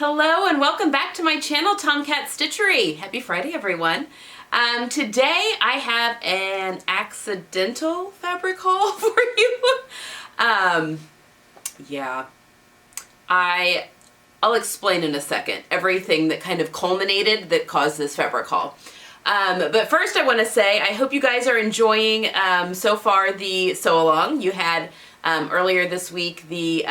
Hello and welcome back to my channel, Tomcat Stitchery. Happy Friday, everyone. Today I have an accidental fabric haul for you. I'll explain in a second everything that kind of culminated that caused this fabric haul. But first I want to say I hope you guys are enjoying so far the sew along. You had earlier this week the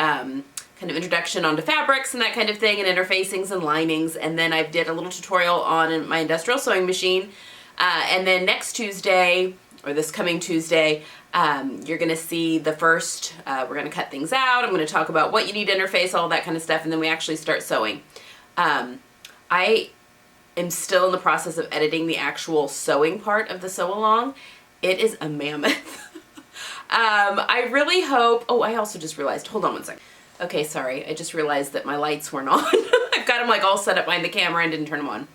kind of introduction onto fabrics and that kind of thing, and interfacings and linings, and then I did a little tutorial on my industrial sewing machine. And then next Tuesday, or this coming Tuesday, you're going to see the first, we're going to cut things out, I'm going to talk about what you need to interface, all that kind of stuff, and then we actually start sewing. I am still in the process of editing the actual sewing part of the sew along. It is a mammoth. I really hope, oh, I also just realized, hold on one second. Okay, sorry, I just realized that my lights weren't on. I've got them like all set up behind the camera and didn't turn them on.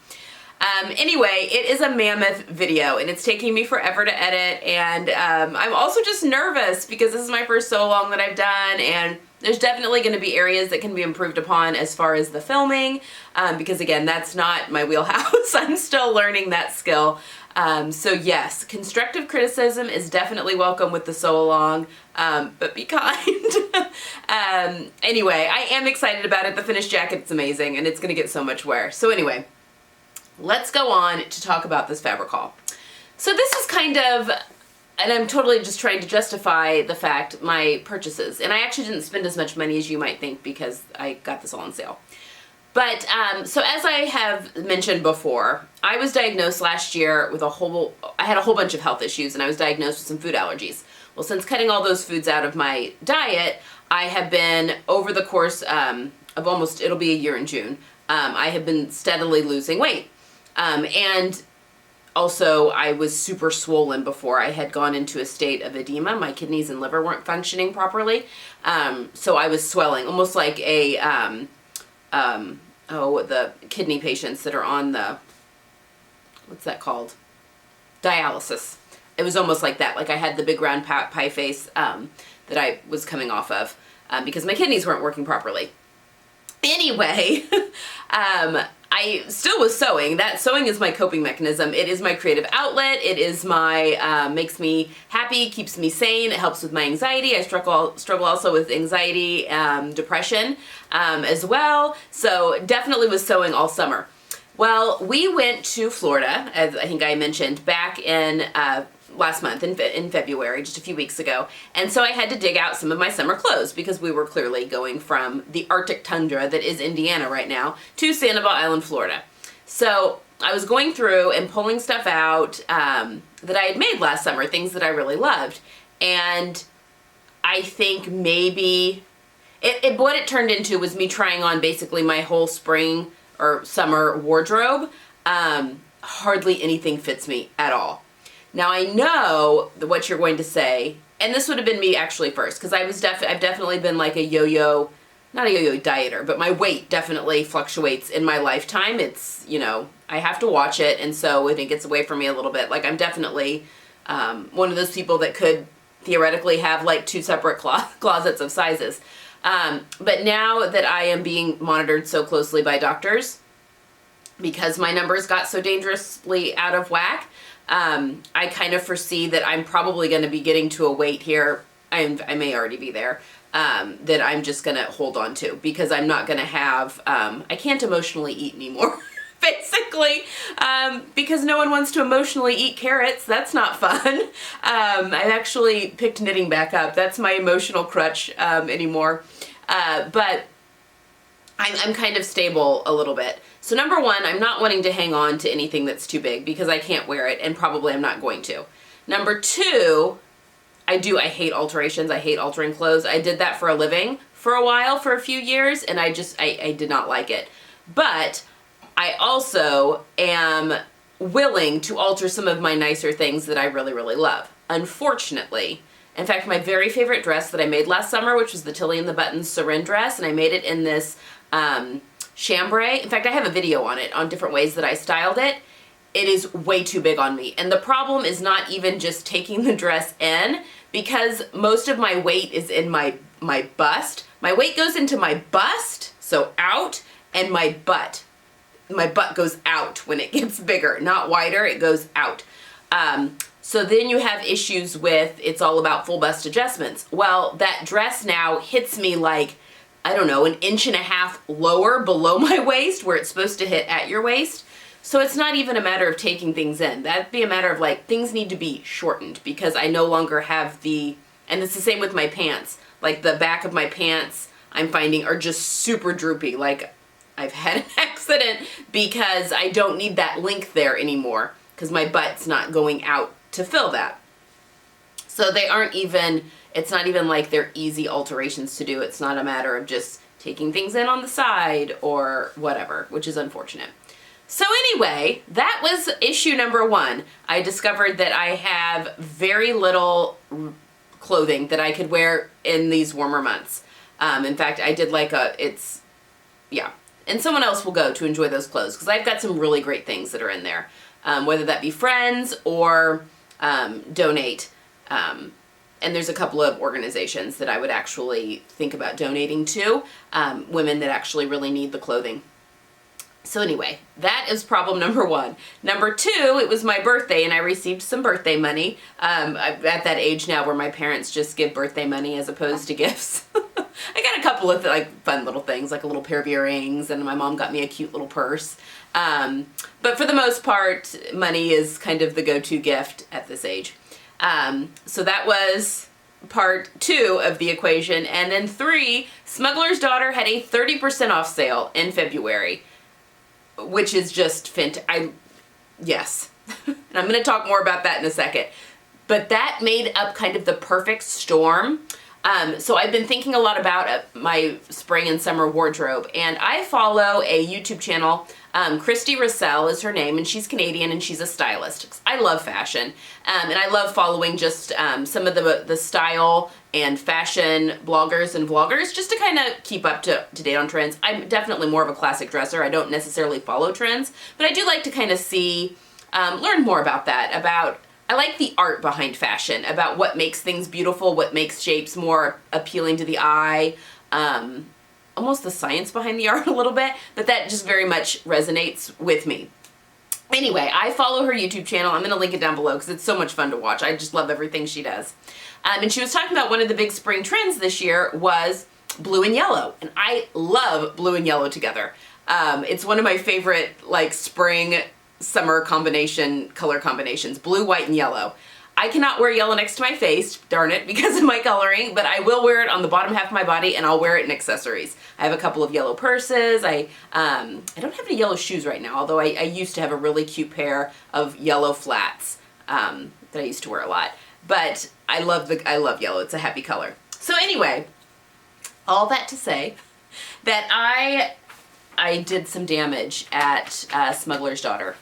Anyway, it is a mammoth video and it's taking me forever to edit, and I'm also just nervous because this is my first sew along that I've done, and there's definitely going to be areas that can be improved upon as far as the filming, because again, that's not my wheelhouse. I'm still learning that skill. So yes, constructive criticism is definitely welcome with the sew along, but be kind. Anyway, I am excited about it. The finished jacket's amazing and it's going to get so much wear. So anyway, let's go on to talk about this fabric haul. So this is kind of, and I'm totally just trying to justify the fact, my purchases. And I actually didn't spend as much money as you might think because I got this all on sale. But, so as I have mentioned before, I was diagnosed last year with I had a whole bunch of health issues, and I was diagnosed with some food allergies. Well, since cutting all those foods out of my diet, I have been, over the course of almost, it'll be a year in June, I have been steadily losing weight. And also I was super swollen before. I had gone into a state of edema. My kidneys and liver weren't functioning properly. So I was swelling, almost like a, the kidney patients that are on the, what's that called? Dialysis. It was almost like that. Like I had the big round pie face that I was coming off of because my kidneys weren't working properly. Anyway, I still was sewing. That sewing is my coping mechanism. It is my creative outlet. It is my, makes me happy, keeps me sane. It helps with my anxiety. I struggle also with anxiety, depression as well. So definitely was sewing all summer. Well, we went to Florida, as I think I mentioned, back in last month in February, just a few weeks ago. And so I had to dig out some of my summer clothes because we were clearly going from the Arctic tundra that is Indiana right now to Sanibel Island, Florida. So I was going through and pulling stuff out that I had made last summer, things that I really loved. And I think maybe what it turned into was me trying on basically my whole spring or summer wardrobe. Hardly anything fits me at all. Now I know what you're going to say, and this would have been me actually first, because I've definitely been like a yo-yo, not a yo-yo dieter, but my weight definitely fluctuates in my lifetime. It's, you know, I have to watch it, and so it gets away from me a little bit. Like I'm definitely one of those people that could theoretically have like two separate closets of sizes. But now that I am being monitored so closely by doctors, because my numbers got so dangerously out of whack, I kind of foresee that I'm probably going to be getting to a weight here, I may already be there, that I'm just going to hold on to, because I'm not going to have, I can't emotionally eat anymore, basically, because no one wants to emotionally eat carrots. That's not fun. I've actually picked knitting back up. That's my emotional crutch anymore. But I'm kind of stable a little bit. So number one, I'm not wanting to hang on to anything that's too big because I can't wear it, and probably I'm not going to. Number two, I hate alterations. I hate altering clothes. I did that for a living for a while, for a few years, and I did not like it. But I also am willing to alter some of my nicer things that I really, really love. Unfortunately, in fact, my very favorite dress that I made last summer, which was the Tilly and the Buttons Sarin dress, and I made it in this chambray. In fact, I have a video on it, on different ways that I styled it. It is way too big on me. And the problem is not even just taking the dress in, because most of my weight is in my bust. My weight goes into my bust, so out, and my butt goes out when it gets bigger, not wider, it goes out. So then you have issues with, it's all about full bust adjustments. Well, that dress now hits me like, I don't know, 1.5 inches lower below my waist, where it's supposed to hit at your waist. So it's not even a matter of taking things in. That'd be a matter of like, things need to be shortened, because I no longer have and it's the same with my pants. Like the back of my pants, I'm finding are just super droopy. Like I've had an accident because I don't need that length there anymore, because my butt's not going out to fill that. So they aren't even, it's not even like they're easy alterations to do. It's not a matter of just taking things in on the side or whatever, which is unfortunate. So anyway, that was issue number 1. I discovered that I have very little clothing that I could wear in these warmer months. In fact, I did like and someone else will go to enjoy those clothes, because I've got some really great things that are in there, whether that be friends or donate. And there's a couple of organizations that I would actually think about donating to, women that actually really need the clothing. So anyway, that is problem number 1. Number 2, it was my birthday and I received some birthday money. I'm at that age now where my parents just give birthday money as opposed to gifts. I got a couple of like fun little things, like a little pair of earrings, and my mom got me a cute little purse. But for the most part, money is kind of the go-to gift at this age. So that was part 2 of the equation. And then 3, Smuggler's Daughter had a 30% off sale in February, which is just yes. And I'm going to talk more about that in a second. But that made up kind of the perfect storm. So I've been thinking a lot about my spring and summer wardrobe, and I follow a YouTube channel. Christy Russell is her name, and she's Canadian, and she's a stylist. I love fashion, and I love following just some of the style and fashion bloggers and vloggers, just to kind of keep up to date on trends. I'm definitely more of a classic dresser. I don't necessarily follow trends, but I do like to kind of see, learn more about that, I like the art behind fashion, about what makes things beautiful, what makes shapes more appealing to the eye, almost the science behind the art a little bit, but that just very much resonates with me. Anyway, I follow her YouTube channel. I'm going to link it down below because it's so much fun to watch. I just love everything she does. And she was talking about one of the big spring trends this year was blue and yellow, and I love blue and yellow together. It's one of my favorite like spring summer color combinations, blue, white, and yellow. I cannot wear yellow next to my face, darn it, because of my coloring, but I will wear it on the bottom half of my body, and I'll wear it in accessories. I have a couple of yellow purses. I don't have any yellow shoes right now, although I used to have a really cute pair of yellow flats that I used to wear a lot. But I love yellow. It's a happy color. So anyway, all that to say that I did some damage at Smuggler's Daughter.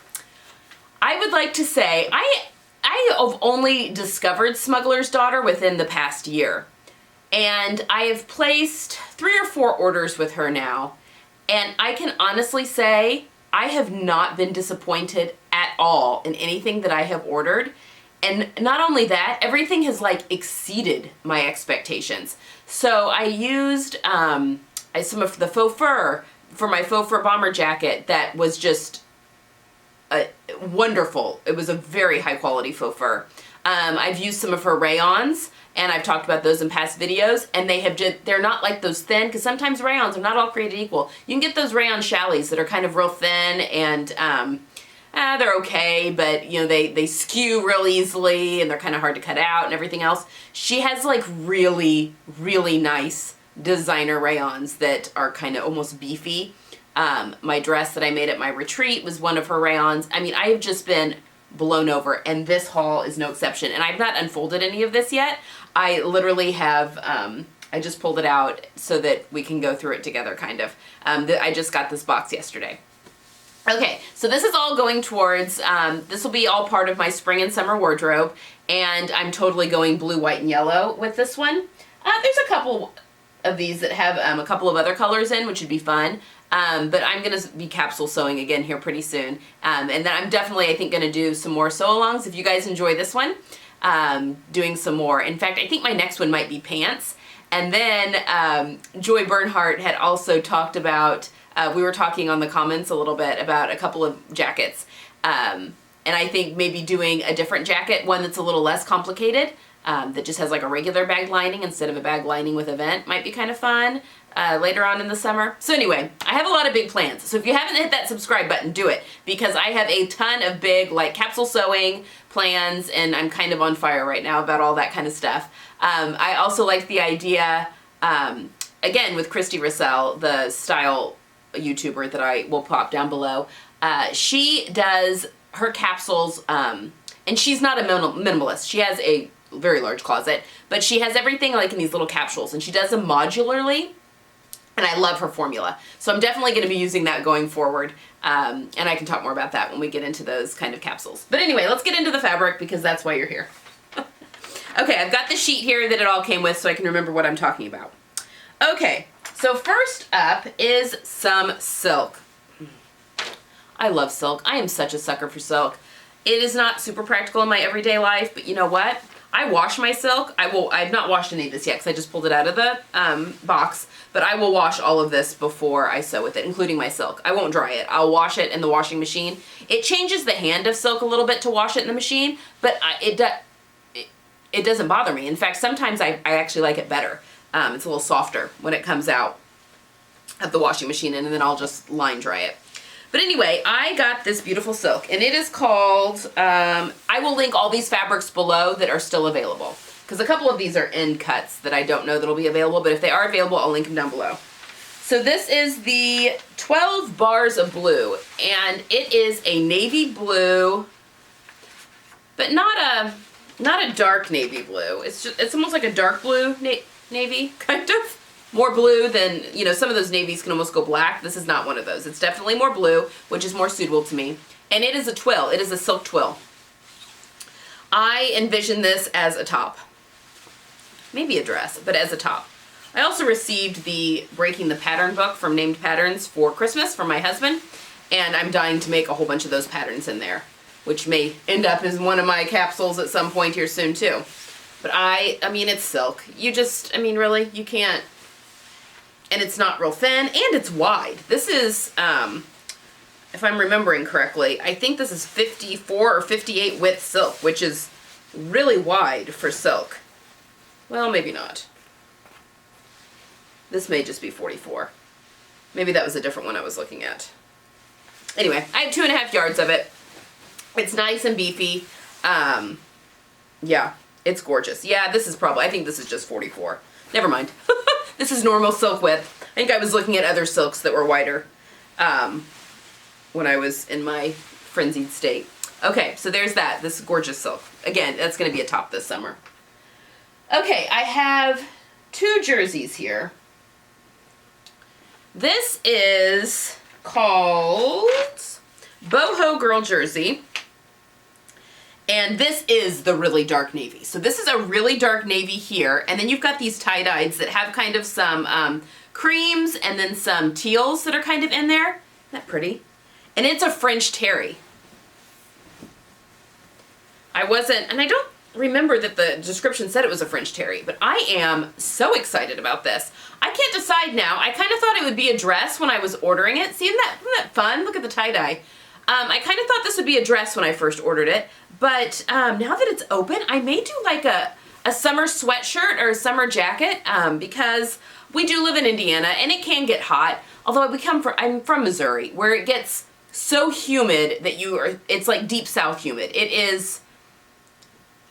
I would like to say I have only discovered Smuggler's Daughter within the past year, and I have placed 3 or 4 orders with her now, and I can honestly say I have not been disappointed at all in anything that I have ordered. And not only that, everything has like exceeded my expectations. So I used some of the faux fur for my faux fur bomber jacket that was just wonderful. It was a very high quality faux fur. I've used some of her rayons, and I've talked about those in past videos, and they're not like those thin, because sometimes rayons are not all created equal. You can get those rayon chalets that are kind of real thin, and they're okay, but you know, they skew real easily, and they're kind of hard to cut out and everything else. She has like really, really nice designer rayons that are kind of almost beefy. My dress that I made at my retreat was one of her rayons. I mean, I have just been blown over, and this haul is no exception. And I've not unfolded any of this yet. I literally have, I just pulled it out so that we can go through it together, kind of. I just got this box yesterday. Okay, so this is all going towards, this will be all part of my spring and summer wardrobe, and I'm totally going blue, white, and yellow with this one. There's a couple of these that have a couple of other colors in, which would be fun. But I'm going to be capsule sewing again here pretty soon. And then I'm definitely, I think, going to do some more sew-alongs. If you guys enjoy this one, doing some more. In fact, I think my next one might be pants. And then Joy Bernhardt had also talked about We were talking on the comments a little bit about a couple of jackets. And I think maybe doing a different jacket, one that's a little less complicated, that just has like a regular bag lining instead of a bag lining with a vent, might be kind of fun later on in the summer. So anyway, I have a lot of big plans. So if you haven't hit that subscribe button, do it, because I have a ton of big like capsule sewing plans, and I'm kind of on fire right now about all that kind of stuff. I also like the idea, again, with Christy Russell, the style YouTuber that I will pop down below. She does her capsules, and she's not a minimalist. She has a very large closet, but she has everything like in these little capsules, and she does them modularly, and I love her formula. So I'm definitely going to be using that going forward, and I can talk more about that when we get into those kind of capsules. But anyway, let's get into the fabric, because that's why you're here. Okay, I've got the sheet here that it all came with so I can remember what I'm talking about. Okay, so first up is some silk. I love silk. I am such a sucker for silk. It is not super practical in my everyday life, but you know what? I wash my silk. I've not washed any of this yet because I just pulled it out of the box, but I will wash all of this before I sew with it, including my silk. I won't dry it. I'll wash it in the washing machine. It changes the hand of silk a little bit to wash it in the machine, but it doesn't bother me. In fact, sometimes I actually like it better. It's a little softer when it comes out of the washing machine, and then I'll just line dry it. But anyway, I got this beautiful silk, and it is called, I will link all these fabrics below that are still available, because a couple of these are end cuts that I don't know that'll be available, but if they are available, I'll link them down below. So this is the 12 bars of blue, and it is a navy blue, but not a dark navy blue. It's almost like a dark blue navy, kind of. More blue than, you know, some of those navies can almost go black. This is not one of those. It's definitely more blue, which is more suitable to me. And it is a twill. It is a silk twill. I envision this as a top. Maybe a dress, but as a top. I also received the Breaking the Pattern book from Named Patterns for Christmas from my husband, and I'm dying to make a whole bunch of those patterns in there, which may end up as one of my capsules at some point here soon too. But I mean, it's silk. Really, you can't. And it's not real thin, and it's wide. This is, if I'm remembering correctly, I think this is 54 or 58 width silk, which is really wide for silk. Well, maybe not. This may just be 44. Maybe that was a different one I was looking at. Anyway, I have 2.5 yards of it. It's nice and beefy. Yeah, it's gorgeous. Yeah, I think this is just 44. Never mind. This is normal silk width. I think I was looking at other silks that were wider when I was in my frenzied state. Okay, so there's that. This gorgeous silk. Again, that's going to be a top this summer. Okay, I have 2 jerseys here. This is called Boho Girl Jersey. And this is the really dark navy. So this is a really dark navy here. And then you've got these tie-dyes that have kind of some creams and then some teals that are kind of in there. Isn't that pretty? And it's a French terry. I don't remember that the description said it was a French terry, but I am so excited about this. I can't decide now. I kind of thought it would be a dress when I was ordering it. See, isn't that fun? Look at the tie-dye. I kind of thought this would be a dress when I first ordered it, but now that it's open, I may do like a summer sweatshirt or a summer jacket, because we do live in Indiana and it can get hot. Although I'm from Missouri, where it gets so humid that it's like deep south humid. It is.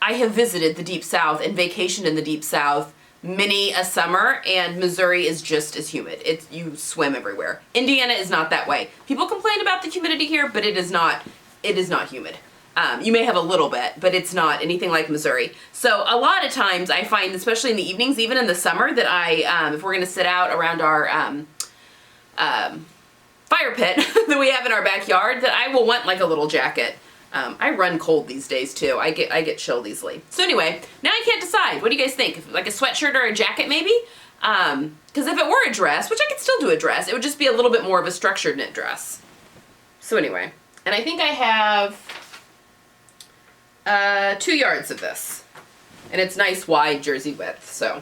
I have visited the deep south and vacationed in the deep south many a summer, and Missouri is just as humid. You swim everywhere. Indiana is not that way. People complain about the humidity here, but it is not humid. You may have a little bit, but it's not anything like Missouri. So a lot of times I find, especially in the evenings, even in the summer, that if we're going to sit out around our fire pit that we have in our backyard, that I will want like a little jacket. I run cold these days too. I get chilled easily. So anyway, now I can't decide. What do you guys think? Like a sweatshirt or a jacket maybe? Because if it were a dress, which I could still do a dress, it would just be a little bit more of a structured knit dress. So anyway, and I think I have 2 yards of this. And it's nice wide jersey width, so.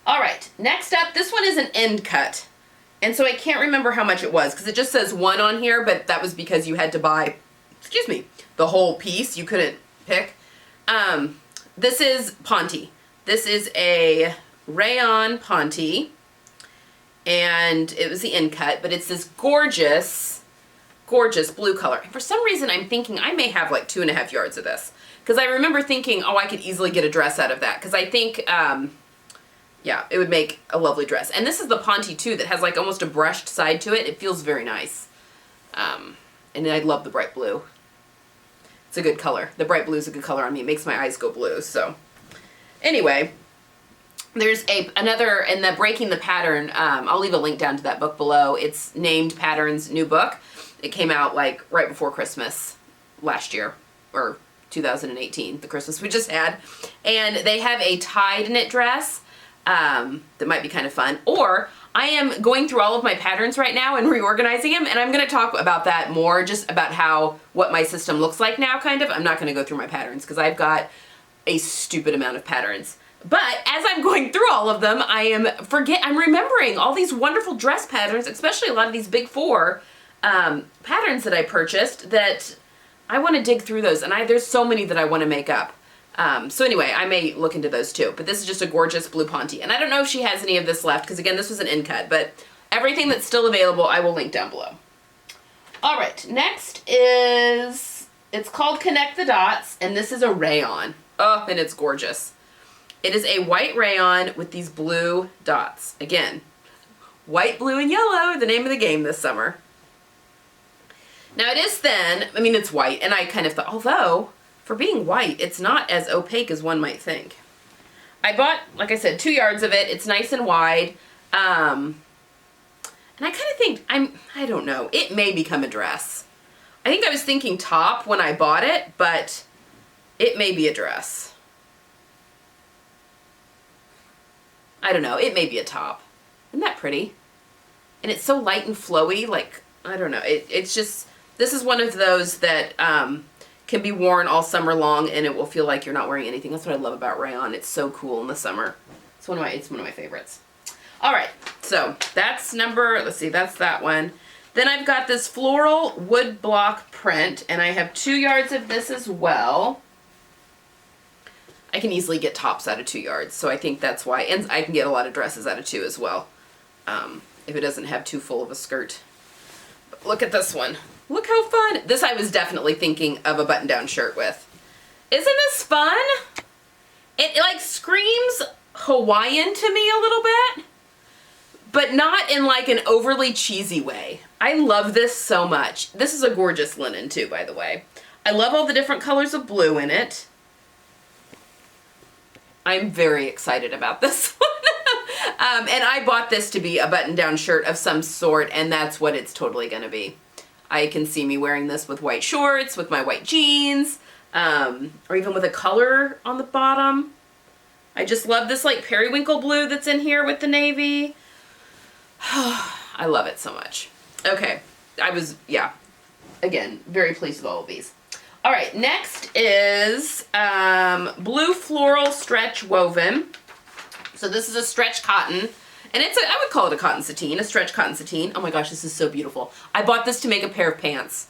All right, next up, this one is an end cut. And so I can't remember how much it was because it just says 1 on here, but that was because you had to buy, excuse me, the whole piece. You couldn't pick. This is Ponte. This is a rayon Ponte, and it was the end cut, but it's this gorgeous, gorgeous blue color. And for some reason, I'm thinking I may have like 2.5 yards of this because I remember thinking, oh, I could easily get a dress out of that because I think, yeah, it would make a lovely dress. And this is the Ponte too that has like almost a brushed side to it. It feels very nice. And I love the bright blue. It's a good color. The bright blue is a good color on me. It makes my eyes go blue. So anyway, there's another in the Breaking the Pattern. I'll leave a link down to that book below. It's Named Pattern's new book. It came out like right before Christmas last year, or 2018, the Christmas we just had. And they have a tied knit dress that might be kind of fun. Or I am going through all of my patterns right now and reorganizing them, and I'm going to talk about that more, just about what my system looks like now, kind of. I'm not going to go through my patterns because I've got a stupid amount of patterns. But as I'm going through all of them, I'm remembering all these wonderful dress patterns, especially a lot of these big 4 patterns that I purchased, that I want to dig through those, and there's so many that I want to make up. So anyway, I may look into those too, but this is just a gorgeous blue Ponte. And I don't know if she has any of this left, because again, this was an end cut, but everything that's still available, I will link down below. All right, next is, it's called Connect the Dots, and this is a rayon. Oh, and it's gorgeous. It is a white rayon with these blue dots. Again, white, blue, and yellow, the name of the game this summer. Now it is thin, I mean it's white, and I kind of thought, although, for being white, it's not as opaque as one might think. I bought, like I said, 2 yards of it. It's nice and wide. And I kind of think, I don't know, it may become a dress. I think I was thinking top when I bought it, but it may be a dress. I don't know, it may be a top. Isn't that pretty? And it's so light and flowy, like, I don't know, it's just, this is one of those that, can be worn all summer long and it will feel like you're not wearing anything. That's what I love about rayon. It's so cool in the summer. It's one of my favorites. All right, so that's let's see, that's that one. Then I've got this floral wood block print, and I have 2 yards of this as well. I can easily get tops out of 2 yards, so I think that's why, and I can get a lot of dresses out of 2 as well, if it doesn't have too full of a skirt. But look at this one. Look how fun. This I was definitely thinking of a button-down shirt with. Isn't this fun? It like screams Hawaiian to me a little bit, but not in like an overly cheesy way. I love this so much. This is a gorgeous linen too, by the way. I love all the different colors of blue in it. I'm very excited about this one. And I bought this to be a button-down shirt of some sort, and that's what it's totally gonna be. I can see me wearing this with white shorts, with my white jeans, or even with a color on the bottom. I just love this like periwinkle blue that's in here with the navy. I love it so much. Okay, again, very pleased with all of these. All right, next is blue floral stretch woven. So this is a stretch cotton. And I would call it a cotton sateen, a stretch cotton sateen. Oh my gosh, this is so beautiful. I bought this to make a pair of pants.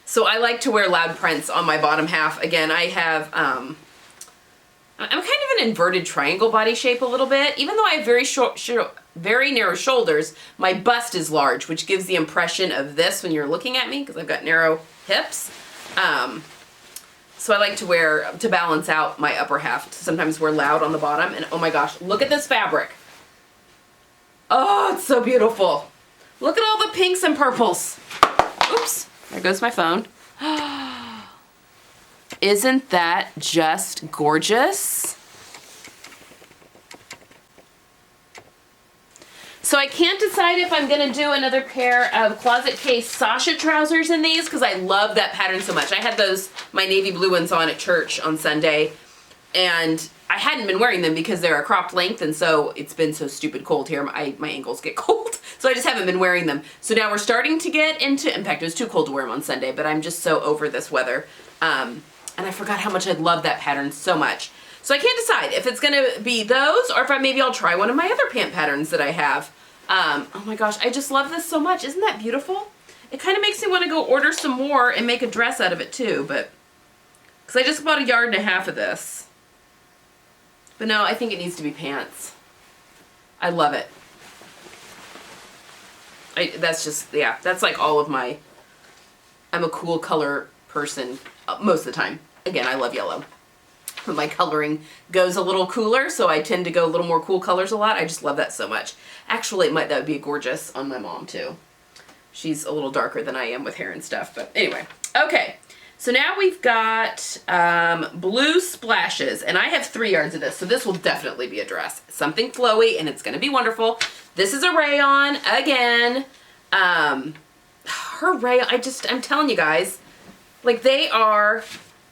So I like to wear loud prints on my bottom half. Again, I have, I'm kind of an inverted triangle body shape a little bit. Even though I have very narrow shoulders, my bust is large, which gives the impression of this when you're looking at me, because I've got narrow hips. So I like to balance out my upper half, to sometimes wear loud on the bottom. And oh my gosh, look at this fabric. Oh, it's so beautiful. Look at all the pinks and purples. Oops, there goes my phone. Isn't that just gorgeous? So I can't decide if I'm gonna do another pair of closet case Sasha trousers in these, because I love that pattern so much. I had my navy blue ones on at church on Sunday, and I hadn't been wearing them because they're a cropped length, and so it's been so stupid cold here. My ankles get cold, so I just haven't been wearing them. So now we're starting to get into, in fact, it was too cold to wear them on Sunday, but I'm just so over this weather. And I forgot how much I love that pattern so much. So I can't decide if it's gonna be those, or if maybe I'll try one of my other pant patterns that I have. Oh my gosh, I just love this so much. Isn't that beautiful? It kind of makes me want to go order some more and make a dress out of it too, but because I just bought 1.5 yards of this. But no, I think it needs to be pants. I love it. That's just, yeah, that's like all of my, I'm a cool color person most of the time. Again, I love yellow. But my coloring goes a little cooler, so I tend to go a little more cool colors a lot. I just love that so much. Actually, that would be gorgeous on my mom too. She's a little darker than I am with hair and stuff, but anyway. Okay, so now we've got blue splashes, and I have 3 yards of this, so this will definitely be a dress. Something flowy, and it's gonna be wonderful. This is a rayon, again. Her rayon, I'm telling you guys, like they are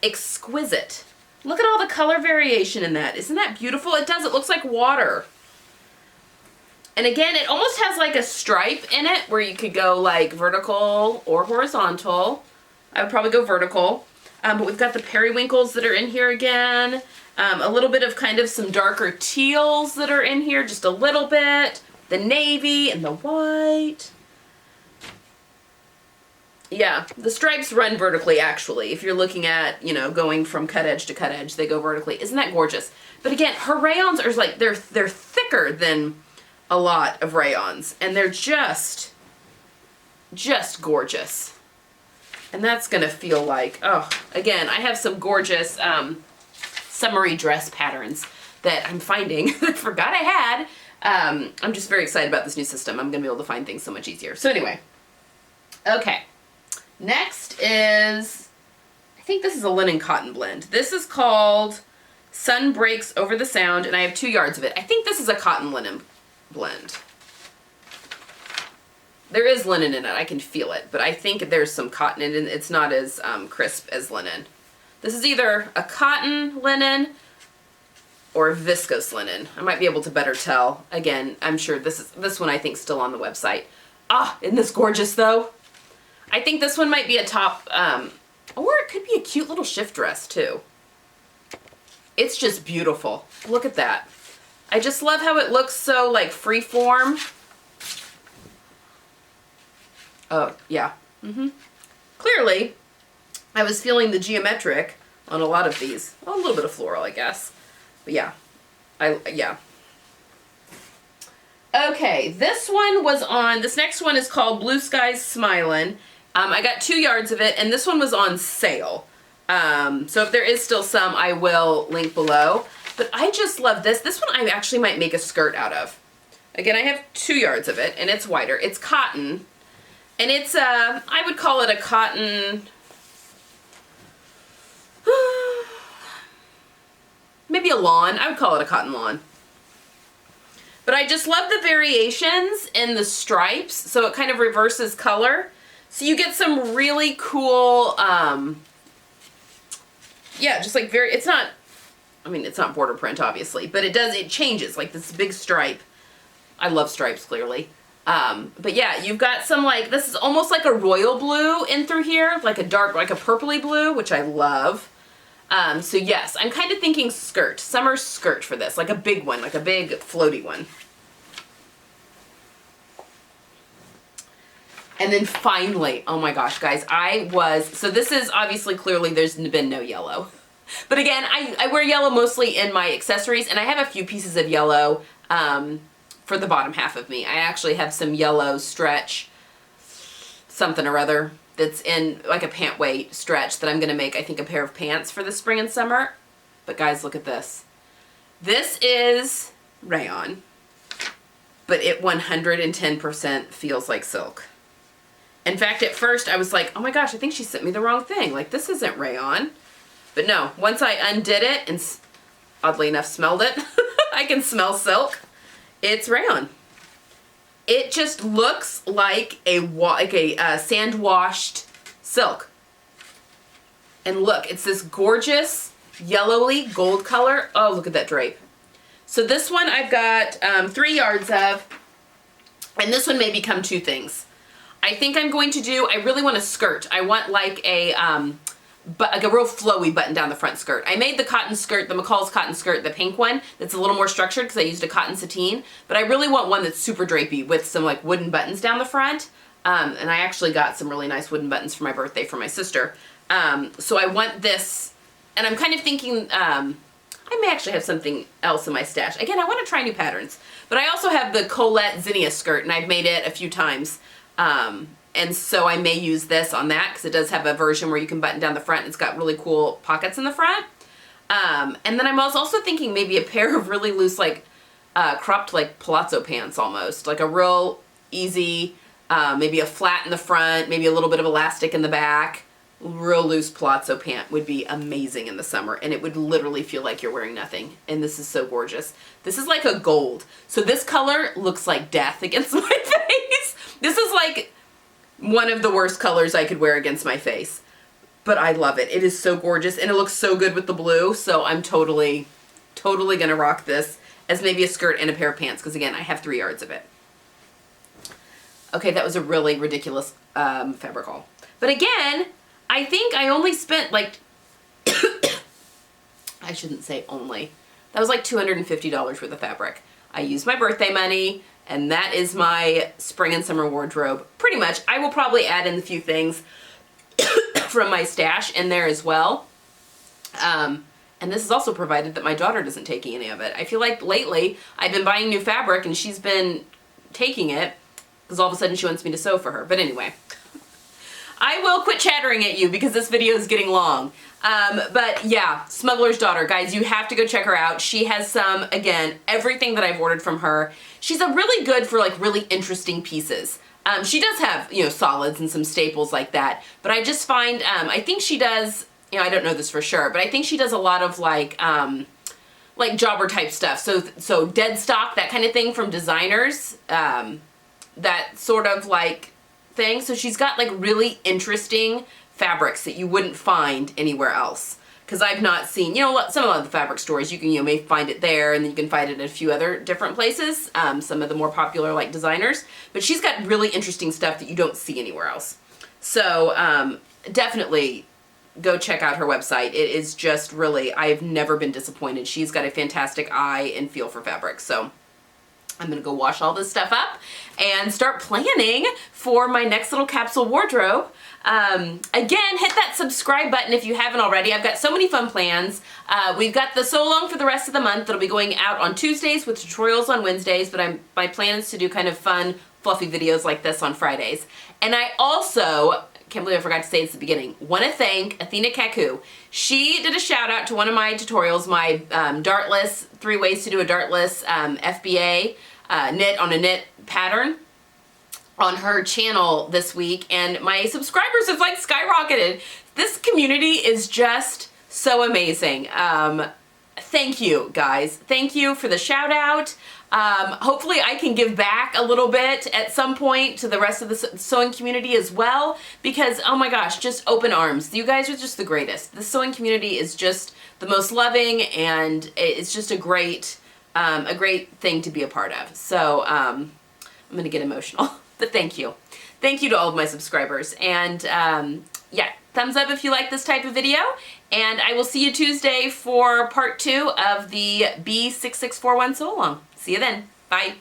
exquisite. Look at all the color variation in that. Isn't that beautiful? It does, it looks like water. And again, it almost has like a stripe in it where you could go like vertical or horizontal. I would probably go vertical. But we've got the periwinkles that are in here again. A little bit of kind of some darker teals that are in here, just a little bit. The navy and the white. Yeah, the stripes run vertically actually. If you're looking at, you know, going from cut edge to cut edge, they go vertically. Isn't that gorgeous? But again, her rayons are like, they're thicker than a lot of rayons, and they're just gorgeous. And that's gonna feel like, oh, again, I have some gorgeous summery dress patterns that I'm finding that I forgot I had. I'm just very excited about this new system. I'm gonna be able to find things so much easier. So anyway, okay. Next is, I think this is a linen cotton blend. This is called Sun Breaks Over the Sound, and I have 2 yards of it. I think this is a cotton linen blend. There is linen in it, I can feel it, but I think there's some cotton in it. It's not as crisp as linen. This is either a cotton linen or viscose linen. I might be able to better tell. Again, I'm sure this one I think still on the website. Ah, isn't this gorgeous though? I think this one might be a top, or it could be a cute little shift dress too. It's just beautiful. Look at that. I just love how it looks so like freeform. Oh, yeah. Clearly, I was feeling the geometric on a lot of these. Oh, a little bit of floral, I guess. But yeah. Yeah. Okay, this next one is called Blue Skies Smilin'. I got 2 yards of it, and this one was on sale. So if there is still some, I will link below. But I just love this. This one I actually might make a skirt out of. Again, I have 2 yards of it, and it's wider. It's cotton, and it's I would call it a cotton, maybe a lawn. I would call it a cotton lawn. But I just love the variations in the stripes, so it kind of reverses color. So you get some really cool, yeah, just like it's not border print obviously, but it changes, like this big stripe. I love stripes, clearly. But yeah, you've got some like, this is almost like a royal blue in through here, like a dark, like a purpley blue, which I love. So yes, I'm kind of thinking skirt, summer skirt for this, like a big one, like a big floaty one. And then finally, oh my gosh, guys, so this is obviously clearly there's been no yellow. But again, I wear yellow mostly in my accessories, and I have a few pieces of yellow for the bottom half of me. I actually have some yellow stretch, something or other, that's in like a pant weight stretch that I'm going to make, I think, a pair of pants for the spring and summer. But guys, look at this. This is rayon, but it 110% feels like silk. In fact, at first I was like, oh my gosh, I think she sent me the wrong thing. Like, this isn't rayon. But no, once I undid it and oddly enough smelled it, I can smell silk. It's rayon. It just looks like a sand-washed silk. And look, it's this gorgeous yellowy gold color. Oh, look at that drape. So this one I've got 3 yards of, and this one may become 2 things. I think I'm going to do, I really want a skirt. I want like a but like a real flowy button down the front skirt. I made the cotton skirt, the McCall's cotton skirt, the pink one, that's a little more structured because I used a cotton sateen, but I really want one that's super drapey with some like wooden buttons down the front. And I actually got some really nice wooden buttons for my birthday from my sister. So I want this, and I'm kind of thinking, I may actually have something else in my stash. Again, I want to try new patterns, but I also have the Colette Zinnia skirt, and I've made it a few times. And so I may use this on that because it does have a version where you can button down the front. It's got really cool pockets in the front. And then I was also thinking maybe a pair of really loose, like, cropped, like, palazzo pants almost. Like a real easy, maybe a flat in the front, maybe a little bit of elastic in the back. Real loose palazzo pant would be amazing in the summer, and it would literally feel like you're wearing nothing. And this is so gorgeous. This is like a gold. So this color looks like death against my face. This is like one of the worst colors I could wear against my face. But I love it. It is so gorgeous, and it looks so good with the blue, so I'm totally gonna rock this as maybe a skirt and a pair of pants, because again, I have 3 yards of it. Okay, that was a really ridiculous fabric haul. But again, I think I only spent like, I shouldn't say only, that was like $250 worth of fabric. I used my birthday money, and that is my spring and summer wardrobe. Pretty much. I will probably add in a few things from my stash in there as well. And this is also provided that my daughter doesn't take any of it. I feel like lately I've been buying new fabric and she's been taking it because all of a sudden she wants me to sew for her. But anyway, I will quit chattering at you because this video is getting long. But yeah, Smuggler's Daughter. Guys, you have to go check her out. She has some, again, everything that I've ordered from her. She's a really good for like really interesting pieces. She does have, you know, solids and some staples like that. But I just find, I think she does, you know, I don't know this for sure, but I think she does a lot of like jobber type stuff. So dead stock, that kind of thing from designers, that sort of like thing. So she's got like really interesting fabrics that you wouldn't find anywhere else. Because I've not seen, you know, some of the fabric stores, you can, you know, may find it there, and then you can find it in a few other different places, some of the more popular like designers. But she's got really interesting stuff that you don't see anywhere else. So definitely go check out her website. It is just really, I've never been disappointed. She's got a fantastic eye and feel for fabric. So I'm gonna go wash all this stuff up and start planning for my next little capsule wardrobe. Again, hit that subscribe button if you haven't already. I've got so many fun plans. We've got the So Long for the rest of the month that'll be going out on Tuesdays with tutorials on Wednesdays, but my plan is to do kind of fun, fluffy videos like this on Fridays. And I also, can't believe I forgot to say this at the beginning, want to thank Athena Kaku. She did a shout out to one of my tutorials, my dartless, 3 ways to do a dartless FBA knit on a knit pattern on her channel this week, and my subscribers have like skyrocketed. This community is just so amazing. Thank you guys. Thank you for the shout out. Hopefully I can give back a little bit at some point to the rest of the sewing community as well, because oh my gosh, just open arms. You guys are just the greatest. The sewing community is just the most loving, and it's just a great thing to be a part of. So I'm gonna get emotional. But thank you. Thank you to all of my subscribers. And yeah, thumbs up if you like this type of video. And I will see you Tuesday for part 2 of the B6641 sew along. See you then. Bye.